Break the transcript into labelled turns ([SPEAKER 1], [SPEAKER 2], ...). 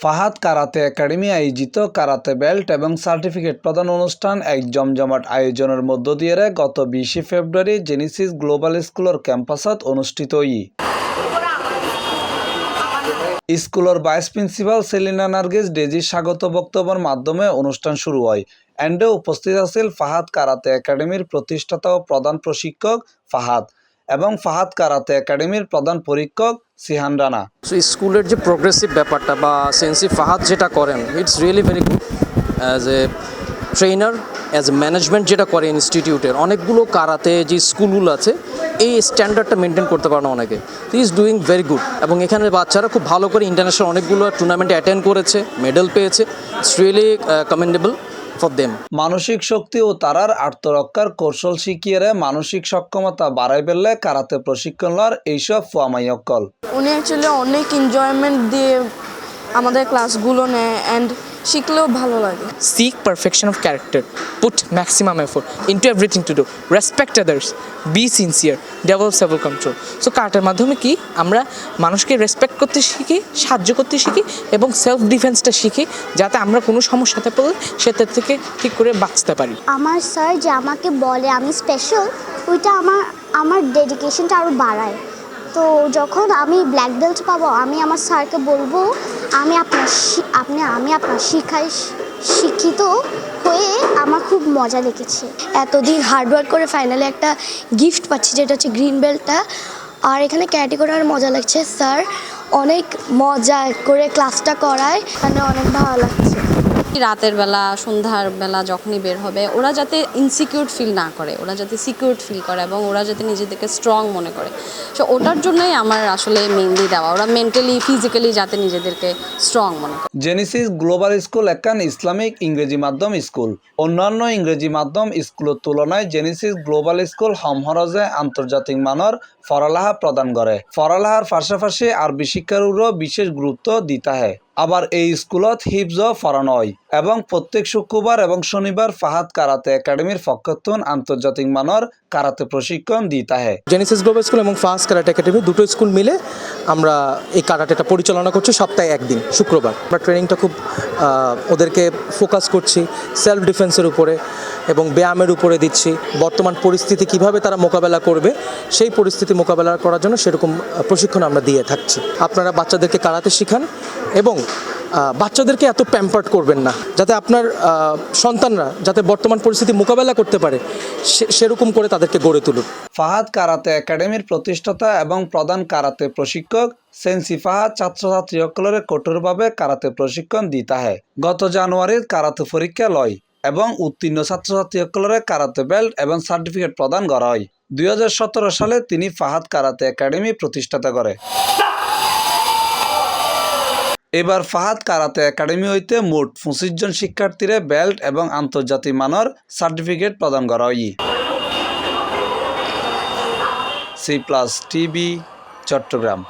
[SPEAKER 1] Fahad karate academy আয়োজিত karate belt এবং certificate প্রদান অনুষ্ঠান এক জমজমাট আয়োজনের মধ্য দিয়ে গত 20 ফেব্রুয়ারি জেনেসিস গ্লোবাল স্কুলের ক্যাম্পাসত অনুষ্ঠিত স্কুলের ভাইস প্রিন্সিপাল সেলিনা নার্গিস ডেজির স্বাগত বক্তব্যের মাধ্যমে অনুষ্ঠান শুরু হয়। এন্ডে উপস্থিত আছেন ফাহাদ কারাতে একাডেমির প্রতিষ্ঠাতা ও প্রধান প্রশিক্ষক ফাহাদ এবং ফাহাদ কারাতে একাডেমির প্রধান পরীক্ষক সিহান রানা।
[SPEAKER 2] স্কুলের যে প্রোগ্রেসিভ ব্যাপারটা বা সেন্সি ফাহাদ যেটা করেন, it's really very good as a trainer, as a management যেটা করে ইনস্টিটিউটের। অনেকগুলো কারাতে যে স্কুলগুলো আছে এই স্ট্যান্ডার্ডটা মেনটেন করতে পারে না অনেকে। He is doing very good এবং এখানে বাচ্চারা খুব ভালো করে ইন্টারন্যাশনাল অনেকগুলো টুর্নামেন্টে অ্যাটেন্ড করেছে, মেডেল পেয়েছে। It's really commendable for them.
[SPEAKER 1] মানসিক শক্তি ও তারার আত্মরক্ষার কৌশল শিখিয়ে মানসিক সক্ষমতা বাড়াই ফেললে কারাতে প্রশিক্ষণ লওয়ার এইসব ফুয়ামাইয়কল।
[SPEAKER 3] উনি অ্যাকচুয়ালি অনেক এনজয়মেন্ট দিয়ে আমাদের ক্লাসগুলো নেয় অ্যান্ড শিখলেও ভালো লাগে।
[SPEAKER 4] Seek perfection of character, put maximum effort into everything to do, respect others, be sincere, develop self-control. So কার্টের মাধ্যমে কি আমরা মানুষকে রেসপেক্ট করতে শিখি, সাহায্য করতে শিখি এবং সেলফ ডিফেন্সটা শিখি, যাতে আমরা কোনো সমস্যাতে পড়লে সেটা থেকে ঠিক করে বাঁচতে পারি।
[SPEAKER 5] আমার স্যার যে আমাকে বলে আমি স্পেশাল, ওইটা আমার ডেডিকেশনটা আরও বাড়ায়। তো যখন আমি ব্ল্যাক বেল্ট পাবো, আমি আমার স্যারকে বলবো আমি আপনার শিক্ষিত হয়ে আমার খুব মজা লেগেছে। এতদিন হার্ডওয়ার্ক করে ফাইনালি একটা গিফট পাচ্ছি, যেটা হচ্ছে গ্রিন বেল্টটা। আর এখানে ক্যাটেগরি আর মজা লাগছে, স্যার অনেক মজা করে ক্লাসটা করায়, এখানে অনেক ভালো লাগছে।
[SPEAKER 6] রাতের বেলা, সন্ধ্যার বেলা যখনই বের হবে, ওরা যাতে ইনসিকিউর ফিল না করে, ওরা যাতে সিকিউর ফিল করে এবং ওরা যাতে নিজেদেরকে স্ট্রং মনে করে। সো ওটার জন্যই আমার আসলে মেইনলি দেওয়া, ওরা মেন্টালি ফিজিক্যালি যাতে নিজেদেরকে স্ট্রং মনে করে।
[SPEAKER 1] জেনেসিস গ্লোবাল স্কুল একখান ইসলামিক ইংরেজি মাধ্যম স্কুল। অন্যান্য ইংরেজি মাধ্যম স্কুলের তুলনায় জেনেসিস গ্লোবাল স্কুল হমহরজে আন্তর্জাতিক মানের পড়ালেখা প্রদান করে। পড়ালেখার পাশাপাশি আরবি শিক্ষারও বিশেষ গুরুত্ব দিতে হয়। আবার এই স্কুলত হিফজ পড়ানো হয় এবং প্রত্যেক শুক্রবার এবং শনিবার ফাহাদ কারাতে একাডেমির পক্ষত্বন আন্তর্জাতিক মানের কারাতে প্রশিক্ষণ দিতে হয়।
[SPEAKER 2] জেনেসিস গ্লোবাল স্কুল এবং ফাহাদ কারাতে একাডেমি দুটো স্কুল মিলে আমরা এই কারাটেটা পরিচালনা করছি সপ্তাহে একদিন শুক্রবার। আমরা ট্রেনিংটা খুব ওদেরকে ফোকাস করছি সেলফ ডিফেন্সের উপরে এবং ব্যায়ামের উপরে দিচ্ছি। বর্তমান পরিস্থিতি কিভাবে তারা মোকাবেলা করবে, সেই পরিস্থিতি মোকাবেলা করার জন্য সেরকম প্রশিক্ষণ আমরা দিয়ে থাকছি। আপনারা বাচ্চাদেরকে কারাতে শেখান এবং বাচ্চাদেরকে এত প্যাম্পার্ড করবেন না, যাতে আপনার সন্তানরা যাতে বর্তমান পরিস্থিতি মোকাবেলা করতে পারে সেরকম করে তাদেরকে গড়ে তুলুন।
[SPEAKER 1] ফাহাদ কারাতে একাডেমির প্রতিষ্ঠাতা এবং প্রধান কারাতে প্রশিক্ষক সেন্সি ফাহাদ ছাত্রছাত্রীসকলের কঠোরভাবে কারাতে প্রশিক্ষণ দিতে হয়। গত জানুয়ারির কারাতে পরীক্ষা লয় এবং উত্তীর্ণ ছাত্রছাত্রীসকলের কারাতে বেল্ট এবং সার্টিফিকেট প্রদান করা হয়। 2017 সালে তিনি ফাহাদ কারাতে একাডেমি প্রতিষ্ঠাতা করে। এবার ফাহাদ কারাতে একাডেমি হইতে মোট 25 জন শিক্ষার্থীরা বেল্ট এবং আন্তর্জাতিক মানের সার্টিফিকেট প্রদান করা হয়। C+ TV Chittagong.